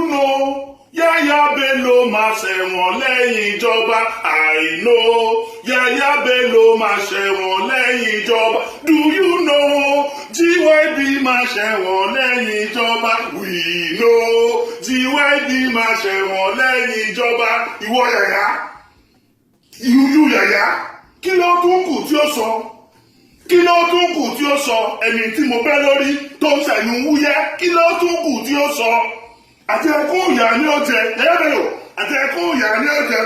know? Yahaya Bello máa ṣẹ̀wọ̀n lẹ́yìn ìjọba. I know. Yahaya Bello máa ṣẹ̀wọ̀n lẹ́yìn ìjọba. Do you know? GYB máa ṣẹ̀wọ̀n lẹ́yìn ìjọba. We know. GYB máa ṣẹ̀wọ̀n lẹ́yìn ìjọba. Ìwọ Yahaya. You Yahaya. Kí ló tún kù tí ó sọ? Kí ló tún kù tí ó sọ? Ẹni tí mo bẹ́ lórí tó ń ṣẹ̀yìn wúyẹ́. Kí ló tún kù tí ó sọ? Àti ẹkún ìyá ní ọjẹ, ẹ̀yẹ́bẹ̀rẹ̀ àti ẹkún ìyá ní ọjẹ,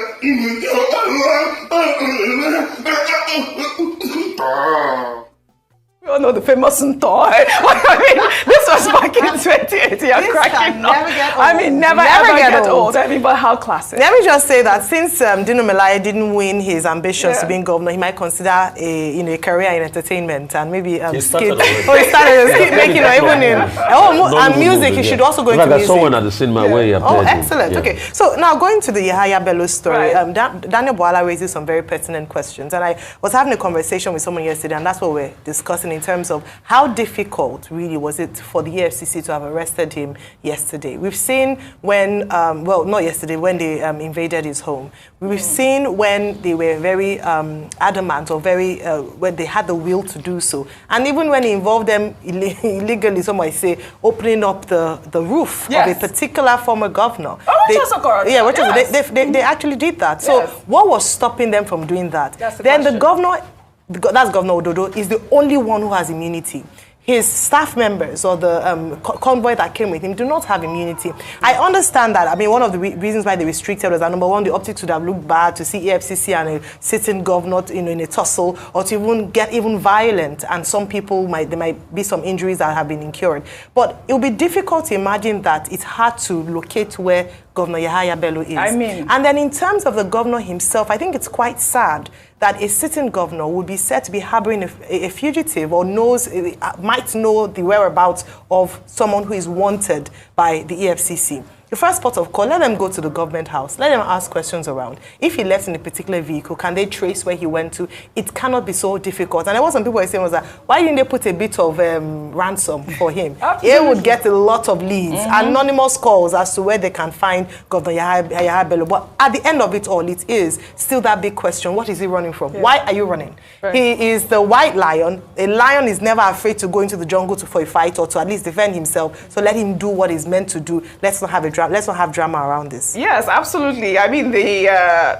We all know the famous Ntoi. I mean, this was back in 2018. You're cracking up. I mean, never ever get old. I mean, but how classic. Let me just say that since Dino Melaye didn't win his ambitions to being governor, he might consider a career in entertainment and maybe he started making even in and music. He should also go into music. Someone at the cinema where you have excellent. Okay, so now going to the Yahaya Bello story, Daniel Bwala raises some very pertinent questions, and I was having a conversation with someone yesterday, and that's what we're discussing in terms of how difficult really was it for the EFCC to have arrested him yesterday. We've seen when, well, not yesterday, when they invaded his home. We've seen when they were very adamant or very, when they had the will to do so. And even when he involved them illegally, some might say, opening up the roof of a particular former governor. Oh, which was a corruption. Yeah, which was, they actually did that. So what was stopping them from doing that? Then the governor, that's Governor Ododo, is the only one who has immunity. His staff members or the convoy that came with him do not have immunity. I understand that. I mean, one of the reasons why they restricted was that, number one, the optics would have looked bad to see EFCC and a sitting governor in a tussle, or to even get violent, and some people there might be some injuries that have been incurred. But it will be difficult to imagine that it's hard to locate where Governor Yahaya Bello is. I mean, and then in terms of the governor himself, I think it's quite sad that a sitting governor would be said to be harboring a fugitive, or might know the whereabouts of someone who is wanted by the EFCC. The first port of call, let them go to the government house. Let them ask questions around. If he left in a particular vehicle, can they trace where he went to? It cannot be so difficult. And what some people were saying was that, why didn't they put a bit of ransom for him? He would get a lot of leads, anonymous calls as to where they can find Governor Yahaya Bello. But at the end of it all, it is still that big question, what is he running from? Why are you running? Right. He is the white lion. A lion is never afraid to go into the jungle for a fight, or to at least defend himself. So let him do what he's meant to do. Let's not have drama around this. Yes, absolutely. I mean, the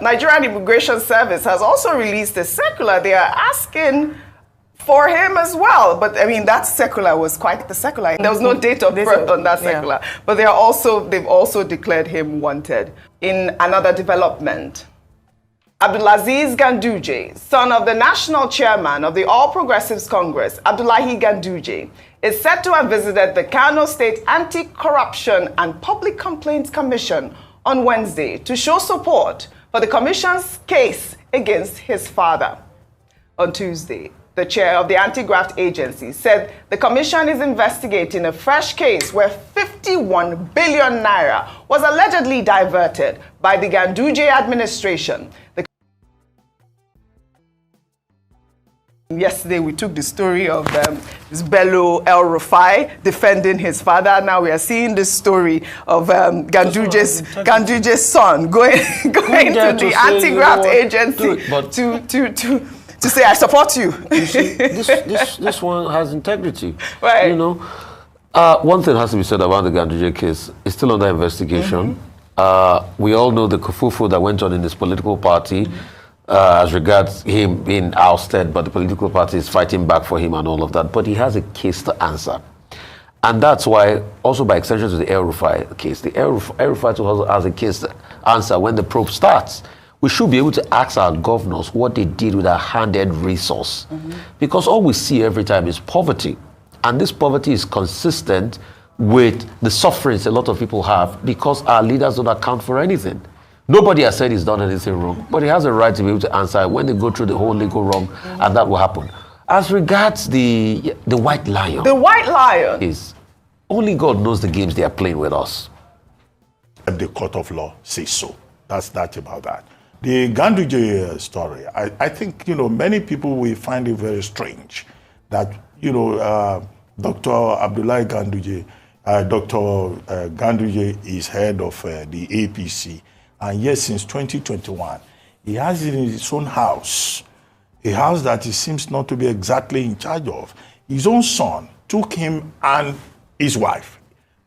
Nigerian Immigration Service has also released a circular. They are asking for him as well. But I mean, that circular was quite the circular. There was no date of birth on that circular. Yeah. But they've also declared him wanted. In another development, Abdulaziz Ganduje, son of the national chairman of the All Progressives Congress, Abdullahi Ganduje, is said to have visited the Kano State Anti-Corruption and Public Complaints Commission on Wednesday to show support for the commission's case against his father. On Tuesday, the chair of the anti-graft agency said the commission is investigating a fresh case where 51 billion naira was allegedly diverted by the Ganduje administration. Yesterday, we took the story of this Bello El Rufai defending his father. Now we are seeing the story of Ganduje's son going to the anti-graft agency to say, I support you. You see, this one has integrity. Right. You know, one thing has to be said about the Ganduje case. It's still under investigation. We all know the kerfuffle that went on in his political party. As regards him being ousted, but the political party is fighting back for him and all of that. But he has a case to answer. And that's why, also by extension to the El Rufai case, the El Rufai also has a case to answer when the probe starts. We should be able to ask our governors what they did with our handed resource. Because all we see every time is poverty. And this poverty is consistent with the sufferings a lot of people have because our leaders don't account for anything. Nobody has said he's done anything wrong, but he has a right to be able to answer when they go through the whole legal wrong, and that will happen. As regards the white lion. The white lion? Is only God knows the games they are playing with us. The court of law says so. That's that about that. The Ganduje story, I think, many people will find it very strange that, Dr. Abdullahi Ganduje Dr. Ganduje is head of the APC, and yet since 2021, he has it in his own house, a house that he seems not to be exactly in charge of. His own son took him and his wife.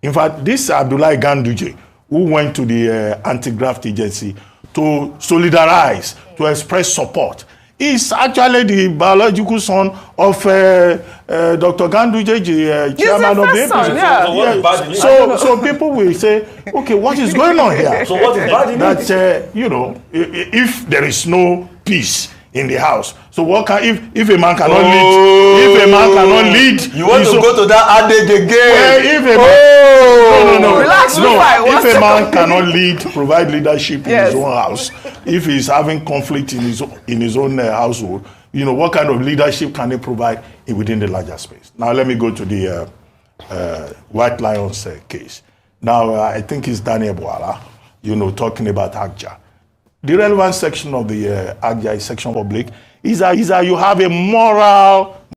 In fact, this Abdullahi Ganduje, who went to the anti-graft agency to solidarize, to express support, is actually the biological son of Dr. Ganduje, the chairman of the APC. Yeah. So people will say, okay, what is going on here? So what is bad in that if there is no peace in the house, so what can if a man cannot lead? If a man cannot lead, you want to go to that adage again? No. Relax, If a man cannot lead, provide leadership in his own house, if he's having conflict in his own household, what kind of leadership can he provide within the larger space? Now let me go to the White Lions case. Now I think it's Daniel Bwala, talking about ACJA. The relevant section of the ACJA is section public is that you have a moral